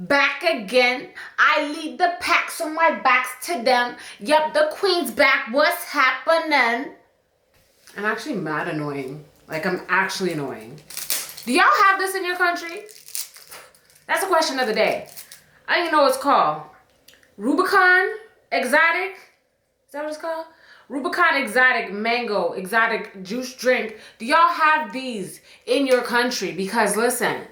back again. I lead the pack, so my back's to them. Yep, the queen's back. What's happening? I'm actually mad annoying. Like, I'm actually annoying. Do y'all have this in your country? That's a question of the day. I don't even know what it's called. Rubicon Exotic? Is that what it's called? Rubicon Exotic Mango Exotic Juice Drink. Do y'all have these in your country? Because listen,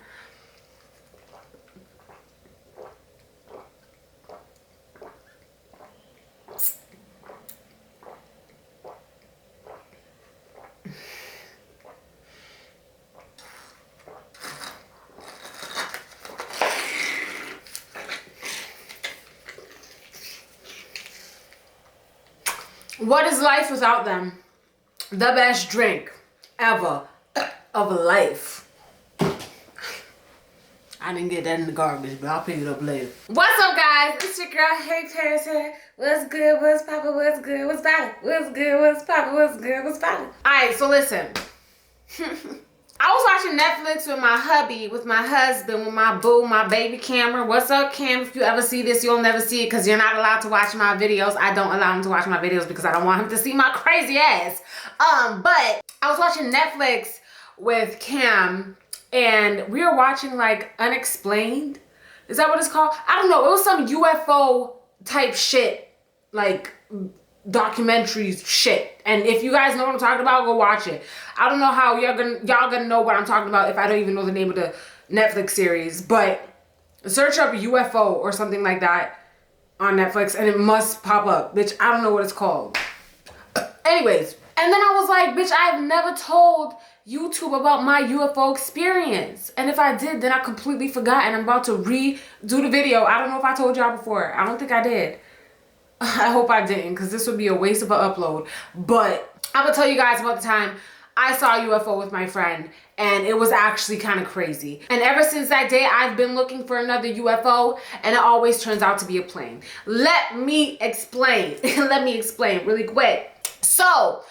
what is life without them? The best drink ever of life. I didn't get that in the garbage, but I'll pick it up later. What's up, guys? It's your girl, HeyParis here. What's good? What's poppin'? What's good? What's poppin'? What's good? What's poppin'? What's good? What's poppin'? Alright, so listen. I was watching Netflix with my hubby, with my husband, with my boo, my baby Camera. What's up, Cam? If you ever see this, you'll never see it because you're not allowed to watch my videos. I don't allow him to watch my videos because I don't want him to see my crazy ass. But I was watching Netflix with Cam and we were watching like Unexplained. Is that what it's called? I don't know. It was some UFO type shit, like documentaries shit. And if you guys know what I'm talking about, go watch it. I don't know how y'all gonna know what I'm talking about if I don't even know the name of the Netflix series, but search up UFO or something like that on Netflix and it must pop up. Bitch, I don't know what it's called. Anyways, and then I was like, bitch, I've never told YouTube about my UFO experience. And if I did, then I completely forgot and I'm about to redo the video. I don't know if I told y'all before. I don't think I did. I hope I didn't because this would be a waste of an upload. But I'm gonna tell you guys about the time I saw a UFO with my friend and it was actually kind of crazy. And ever since that day, I've been looking for another UFO and it always turns out to be a plane. Let me explain. Let me explain really quick. So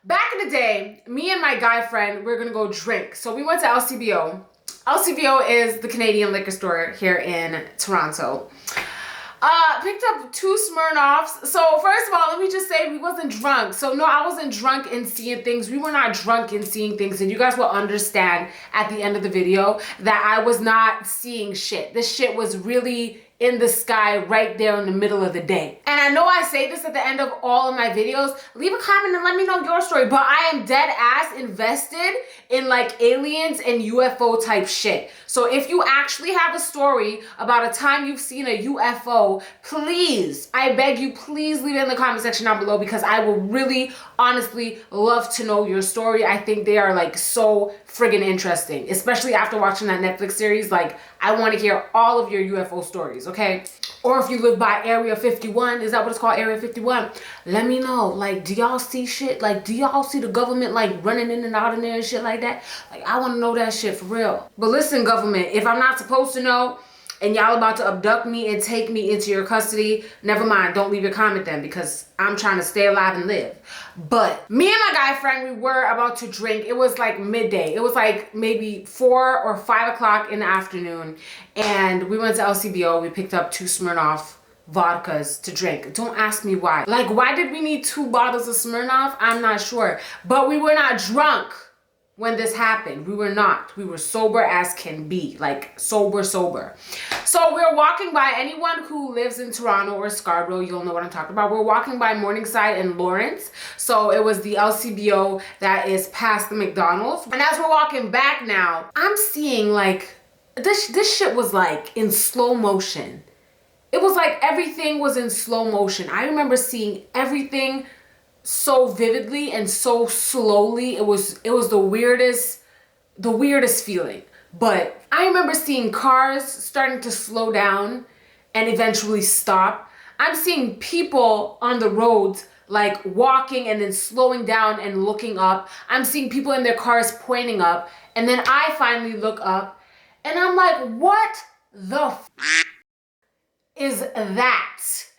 back in the day, me and my guy friend, we're gonna go drink. So we went to LCBO. LCBO is the Canadian liquor store here in Toronto. Picked up 2 Smirnoffs. So first of all, let me just say we wasn't drunk. So no, I wasn't drunk in seeing things. We were not drunk in seeing things. And you guys will understand at the end of the video that I was not seeing shit. This shit was really in the sky right there in the middle of the day. And I know I say this at the end of all of my videos. Leave a comment and let me know your story. But I am dead ass invested in like aliens and UFO type shit. So if you actually have a story about a time you've seen a UFO, please, I beg you, please leave it in the comment section down below because I will really, honestly love to know your story. I think they are like so friggin' interesting, especially after watching that Netflix series. Like, I want to hear all of your UFO stories, okay? Or if you live by Area 51, is that what it's called, Area 51? Let me know. Like, do y'all see shit? Like, do y'all see the government like running in and out in there and shit like that? Like, I want to know that shit for real. But listen, government, if I'm not supposed to know and y'all about to abduct me and take me into your custody, never mind, don't leave your comment then because I'm trying to stay alive and live. But me and my guy friend, we were about to drink. It was like midday. It was like maybe 4 or 5 o'clock in the afternoon. And we went to LCBO. We picked up 2 Smirnoff vodkas to drink. Don't ask me why. Like, why did we need 2 bottles of Smirnoff? I'm not sure. But we were not drunk when this happened. We were not. We were sober as can be. Like, sober. So we're walking by, anyone who lives in Toronto or Scarborough, you'll know what I'm talking about. We're walking by Morningside and Lawrence. So it was the LCBO that is past the McDonald's. And as we're walking back now, I'm seeing like, this shit was like in slow motion. It was like everything was in slow motion. I remember seeing everything so vividly and so slowly. It was the weirdest feeling. But I remember seeing cars starting to slow down and eventually stop. I'm seeing people on the roads like walking and then slowing down and looking up. I'm seeing people in their cars pointing up, and then I finally look up and I'm like, what the is that?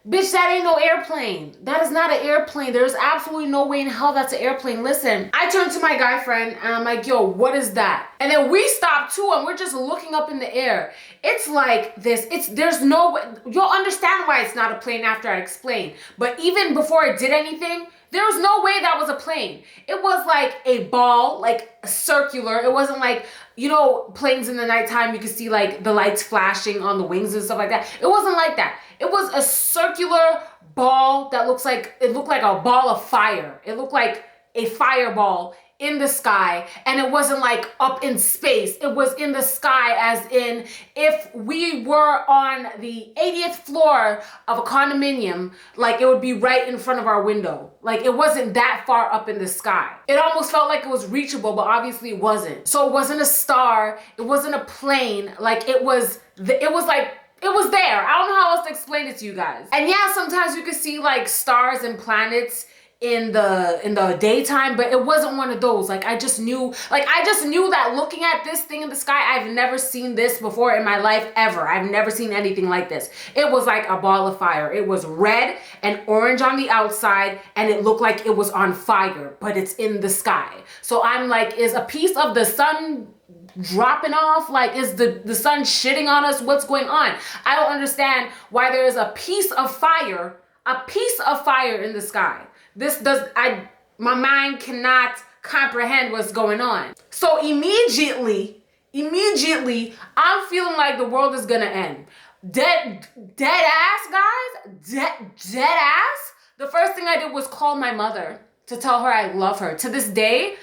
Bitch, that ain't no airplane. That is not an airplane. There's absolutely no way in hell that's an airplane. Listen, I turned to my guy friend and I'm like, yo, what is that? And then we stopped too and we're just looking up in the air. It's like this. There's no way. You'll understand why it's not a plane after I explain. But even before I did anything, there was no way that was a plane. It was like a ball, like circular. It wasn't like, you know, planes in the nighttime, you can see like the lights flashing on the wings and stuff like that. It wasn't like that. It was a circular ball that looked like a ball of fire. It looked like a fireball in the sky, and it wasn't like up in space. It was in the sky, as in if we were on the 80th floor of a condominium, like it would be right in front of our window. Like it wasn't that far up in the sky. It almost felt like it was reachable, but obviously it wasn't. So it wasn't a star. It wasn't a plane. Like it was there. I don't know how else to explain it to you guys. And yeah, sometimes you could see like stars and planets in the daytime, but it wasn't one of those. Like I just knew that looking at this thing in the sky, I've never seen this before in my life ever. I've never seen anything like this. It was like a ball of fire. It was red and orange on the outside, and it looked like it was on fire, but it's in the sky. So I'm like, is a piece of the sun dropping off? Like, is the sun shitting on us? What's going on? I don't understand why there is a piece of fire in the sky. My mind cannot comprehend what's going on. So immediately, I'm feeling like the world is gonna end. Dead ass, guys. Dead ass. The first thing I did was call my mother to tell her I love her. To this day,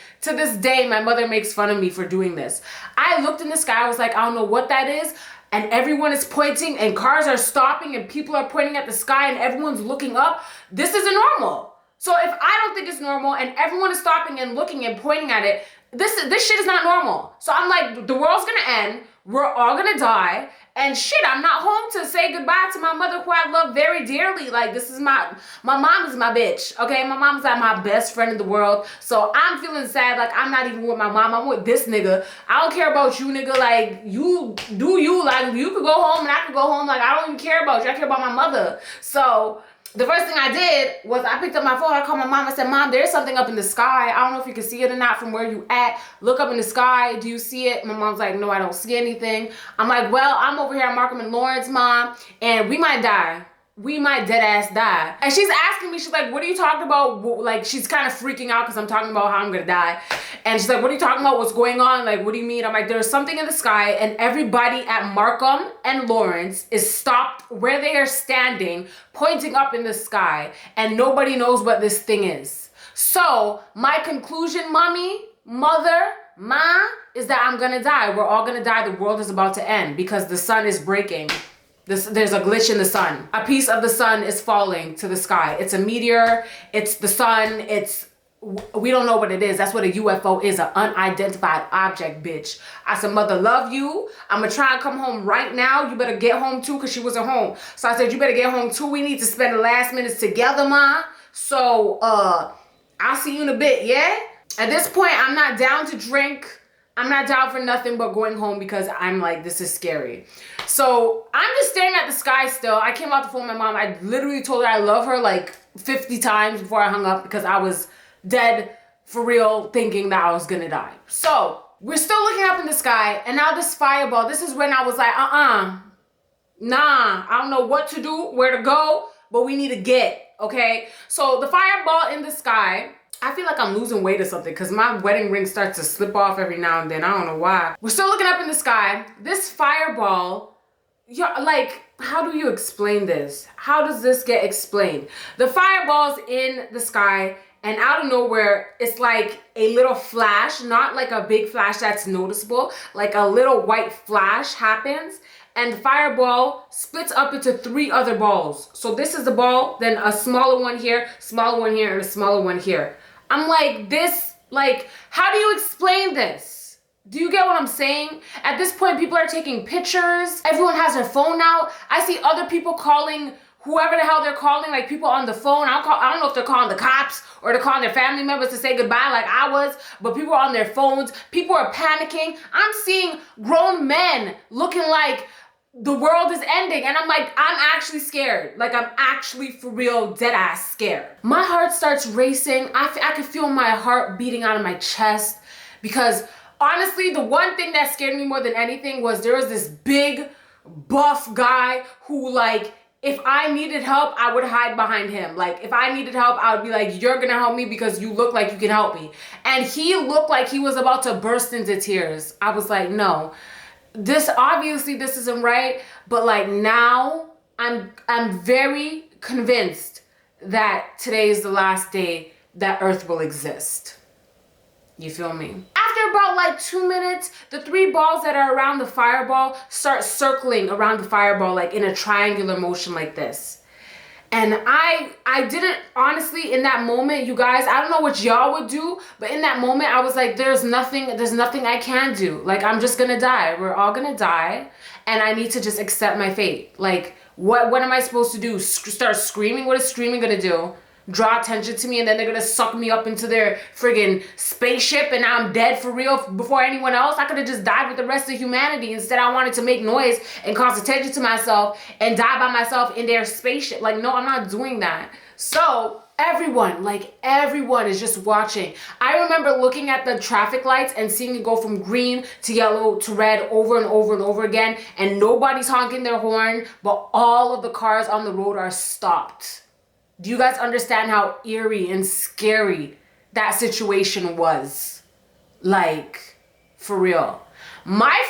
my mother makes fun of me for doing this. I looked in the sky, I was like, I don't know what that is. And everyone is pointing and cars are stopping and people are pointing at the sky and everyone's looking up. This isn't normal. So if I don't think it's normal and everyone is stopping and looking and pointing at it, this shit is not normal. So I'm like, the world's gonna end. We're all gonna die. And shit, I'm not home to say goodbye to my mother, who I love very dearly. Like, this is my mom is my bitch, okay? My mom's like my best friend in the world. So I'm feeling sad, like I'm not even with my mom. I'm with this nigga. I don't care about you, nigga. Like, you do you. Like, you could go home and I could go home. Like, I don't even care about you. I care about my mother. So the first thing I did was I picked up my phone. I called my mom. I said, Mom, there's something up in the sky. I don't know if you can see it or not from where you at. Look up in the sky. Do you see it? My mom's like, no, I don't see anything. I'm like, well, I'm over here at Markham and Lawrence, Mom, and we might die. We might dead ass die. And she's asking me, she's like, what are you talking about? Like, she's kind of freaking out because I'm talking about how I'm gonna die. And she's like, what are you talking about? What's going on? Like, what do you mean? I'm like, there's something in the sky, and everybody at Markham and Lawrence is stopped where they are standing, pointing up in the sky, and nobody knows what this thing is. So my conclusion, mommy, mother, ma, is that I'm gonna die. We're all gonna die. The world is about to end because the sun is breaking. There's a glitch in the sun. A piece of the sun is falling to the sky. It's a meteor. It's the sun. We don't know what it is. That's what a UFO is, an unidentified object, bitch. I said, Mother, love you. I'm going to try and come home right now. You better get home too, because she wasn't home. So I said, you better get home too. We need to spend the last minutes together, Ma. So I'll see you in a bit, yeah? At this point, I'm not down to drink. I'm not down for nothing but going home because I'm like, this is scary. So I'm just staring at the sky still. I came off the phone with my mom. I literally told her I love her like 50 times before I hung up because I was dead for real thinking that I was gonna die. So we're still looking up in the sky, and now this fireball, this is when I was like, nah, I don't know what to do, where to go, but we need to get, okay? So the fireball in the sky, I feel like I'm losing weight or something because my wedding ring starts to slip off every now and then. I don't know why. We're still looking up in the sky. This fireball, like, how do you explain this? How does this get explained? The fireball's in the sky, and out of nowhere, it's like a little flash, not like a big flash that's noticeable, like a little white flash happens, and the fireball splits up into 3 other balls. So this is the ball, then a smaller one here, and a smaller one here. I'm like, this, like, how do you explain this? Do you get what I'm saying? At this point, people are taking pictures. Everyone has their phone out. I see other people calling whoever the hell they're calling, like people on the phone. I don't know if they're calling the cops or they're calling their family members to say goodbye like I was, but people are on their phones. People are panicking. I'm seeing grown men looking like the world is ending. And I'm like, I'm actually scared. Like, I'm actually for real dead ass scared. My heart starts racing. I could feel my heart beating out of my chest, because honestly, the one thing that scared me more than anything was there was this big buff guy who, like, if I needed help, I would hide behind him. Like, if I needed help, I would be like, you're gonna help me because you look like you can help me. And he looked like he was about to burst into tears. I was like, no, this isn't right. But like, now I'm very convinced that today is the last day that Earth will exist. You feel me? After about like 2 minutes, the 3 balls that are around the fireball start circling around the fireball, like in a triangular motion like this. And I didn't, honestly, in that moment, you guys, I don't know what y'all would do, but in that moment, I was like, there's nothing I can do. Like, I'm just gonna die. We're all gonna die. And I need to just accept my fate. Like, what am I supposed to do? Start screaming? What is screaming gonna do? Draw attention to me, and then they're gonna suck me up into their friggin' spaceship, and I'm dead for real before anyone else? I could have just died with the rest of humanity. Instead, I wanted to make noise and cause attention to myself and die by myself in their spaceship. Like, no, I'm not doing that. So everyone is just watching. I remember looking at the traffic lights and seeing it go from green to yellow to red over and over and over again, and nobody's honking their horn, but all of the cars on the road are stopped. Do you guys understand how eerie and scary that situation was? Like, for real. My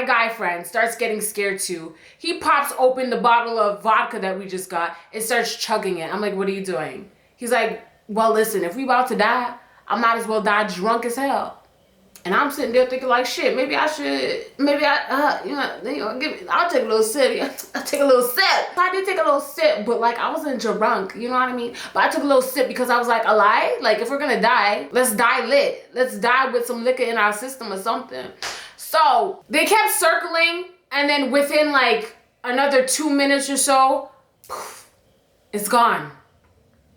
guy friend, starts getting scared too. He pops open the bottle of vodka that we just got and starts chugging it. I'm like, what are you doing? He's like, well, listen, if we about to die, I might as well die drunk as hell. And I'm sitting there thinking like, shit, I'll take a little sip. I'll take a little sip. I did take a little sip, but like, I wasn't drunk, you know what I mean? But I took a little sip because I was like, a lie? Like, if we're gonna die, let's die lit. Let's die with some liquor in our system or something. So they kept circling, and then within like another 2 minutes or so, poof, it's gone.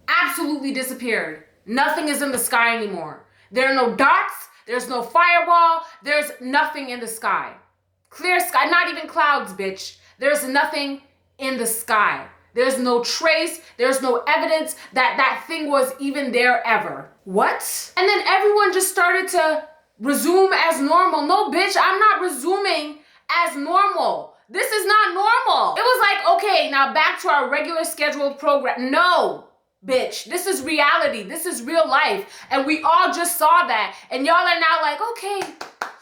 Absolutely disappeared. Nothing is in the sky anymore. There are no dots. There's no fireball. There's nothing in the sky. Clear sky, not even clouds, bitch. There's nothing in the sky. There's no trace. There's no evidence that that thing was even there ever. What? And then everyone just started to resume as normal. No, bitch, I'm not resuming as normal. This is not normal. It was like, okay, now back to our regular scheduled program. No. Bitch, this is reality. This is real life. And we all just saw that. And y'all are now like, okay,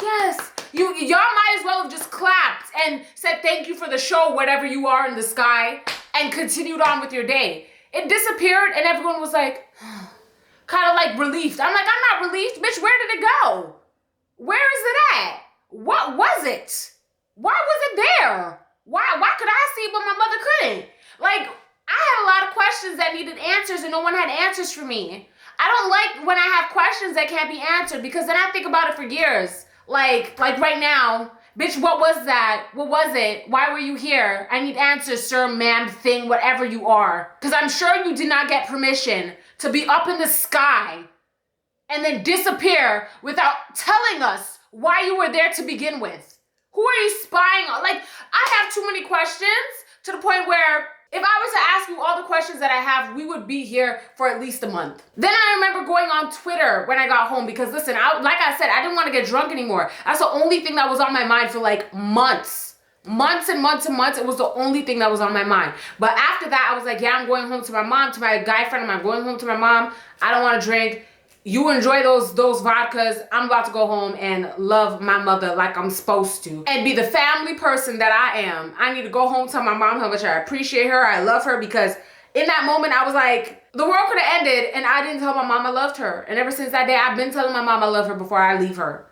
yes. Y'all might as well have just clapped and said thank you for the show, whatever you are in the sky, and continued on with your day. It disappeared, and everyone was like, kind of like relieved. I'm like, I'm not relieved. Bitch, where did it go? Where is it at? What was it? Why was it there? Why could I see it but my mother couldn't? Like, I had a lot of questions that needed answers, and no one had answers for me. I don't like when I have questions that can't be answered, because then I think about it for years. Like right now, bitch, what was that? What was it? Why were you here? I need answers, sir, ma'am, thing, whatever you are. Because I'm sure you did not get permission to be up in the sky and then disappear without telling us why you were there to begin with. Who are you spying on? Like, I have too many questions to the point where if I was to ask you all the questions that I have, we would be here for at least a month. Then I remember going on Twitter when I got home because, listen, like I said, I didn't want to get drunk anymore. That's the only thing that was on my mind for like months. Months and months and months. It was the only thing that was on my mind. But after that, I was like, yeah, I'm going home to my mom, to my guy friend. I'm going home to my mom. I don't want to drink. You enjoy those vodkas. I'm about to go home and love my mother like I'm supposed to. And be the family person that I am. I need to go home, tell my mom how much I appreciate her. I love her, because in that moment, I was like, the world could have ended and I didn't tell my mom I loved her. And ever since that day, I've been telling my mom I love her before I leave her.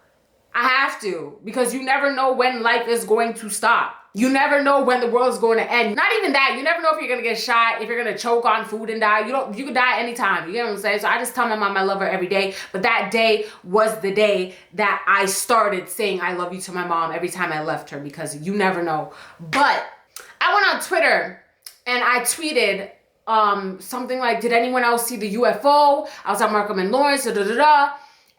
I have to, because you never know when life is going to stop. You never know when the world is going to end. Not even that. You never know if you're going to get shot, if you're going to choke on food and die. You could die anytime. You get what I'm saying? So I just tell my mom I love her every day. But that day was the day that I started saying I love you to my mom every time I left her, because you never know. But I went on Twitter and I tweeted something like, did anyone else see the UFO? I was at Markham and Lawrence,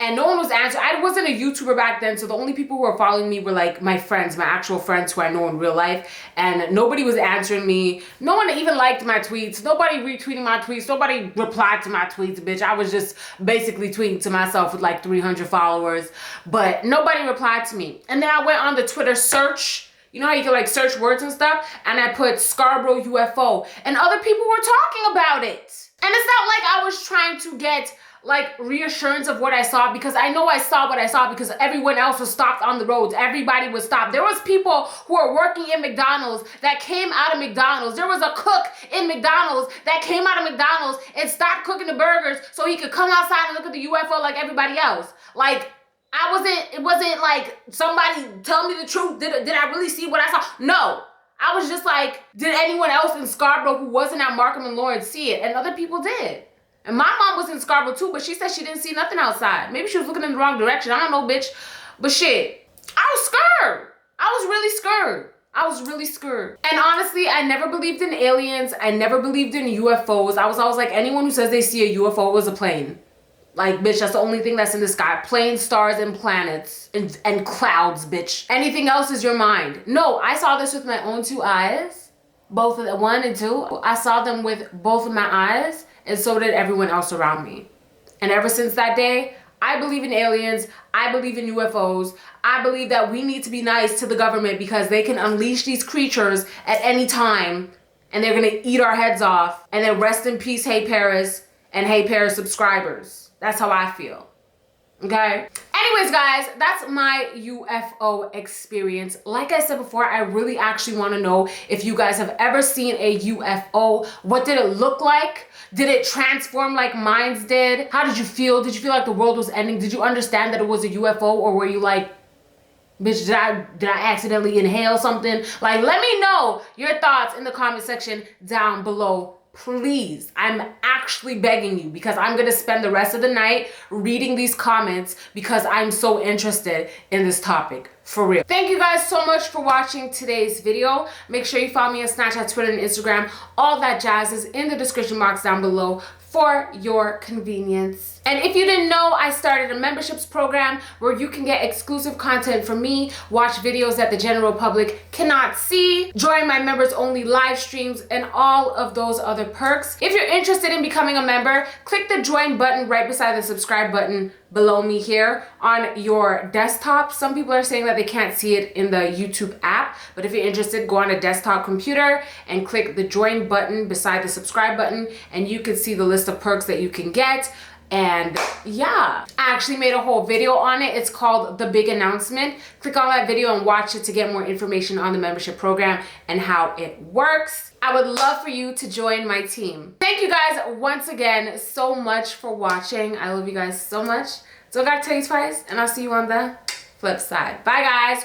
and no one was answering. I wasn't a YouTuber back then, so the only people who were following me were like my friends, my actual friends who I know in real life, and nobody was answering me. No one even liked my tweets. Nobody retweeting my tweets. Nobody replied to my tweets, bitch. I was just basically tweeting to myself with like 300 followers, but nobody replied to me. And then I went on the Twitter search. You know how you can like search words and stuff? And I put Scarborough UFO, and other people were talking about it. And it's not like I was trying to get like reassurance of what I saw, because I know I saw what I saw because everyone else was stopped on the roads. Everybody was stopped. There was people who were working in McDonald's that came out of McDonald's. There was a cook in McDonald's that came out of McDonald's and stopped cooking the burgers so he could come outside and look at the UFO like everybody else. Like, it wasn't like somebody tell me the truth. Did I really see what I saw? No. I was just like, did anyone else in Scarborough who wasn't at Markham and Lawrence see it? And other people did. And my mom was in Scarborough too, but she said she didn't see nothing outside. Maybe she was looking in the wrong direction. I don't know, bitch. But shit, I was scared. I was really scared. I was really scared. And honestly, I never believed in aliens. I never believed in UFOs. I was always like, anyone who says they see a UFO is a plane. Like, bitch, that's the only thing that's in the sky. Planes, stars, and planets. And clouds, bitch. Anything else is your mind. No, I saw this with my own two eyes. Both of them, 1 and 2. I saw them with both of my eyes. And so did everyone else around me. And ever since that day, I believe in aliens. I believe in UFOs. I believe that we need to be nice to the government because they can unleash these creatures at any time. And they're going to eat our heads off. And then rest in peace, HeyParis and HeyParis subscribers. That's how I feel. Okay? Anyways, guys, that's my UFO experience. Like I said before, I really actually want to know if you guys have ever seen a UFO. What did it look like? Did it transform like mine did? How did you feel? Did you feel like the world was ending? Did you understand that it was a UFO? Or were you like, bitch, did I accidentally inhale something? Like, let me know your thoughts in the comment section down below. Please, I'm actually begging you, because I'm gonna spend the rest of the night reading these comments because I'm so interested in this topic, for real. Thank you guys so much for watching today's video. Make sure you follow me on Snapchat, Twitter, and Instagram. All that jazz is in the description box down below for your convenience. And if you didn't know, I started a memberships program where you can get exclusive content from me, watch videos that the general public cannot see, join my members only live streams, and all of those other perks. If you're interested in becoming a member, click the join button right beside the subscribe button below me here on your desktop. Some people are saying that they can't see it in the YouTube app, but if you're interested, go on a desktop computer and click the join button beside the subscribe button, and you can see the list of perks that you can get. And yeah, I actually made a whole video on it. It's called The Big Announcement. Click on that video and watch it to get more information on the membership program and how it works. I would love for you to join my team. Thank you guys once again so much for watching. I love you guys so much. So I gotta tell you twice, and I'll see you on the flip side. Bye guys.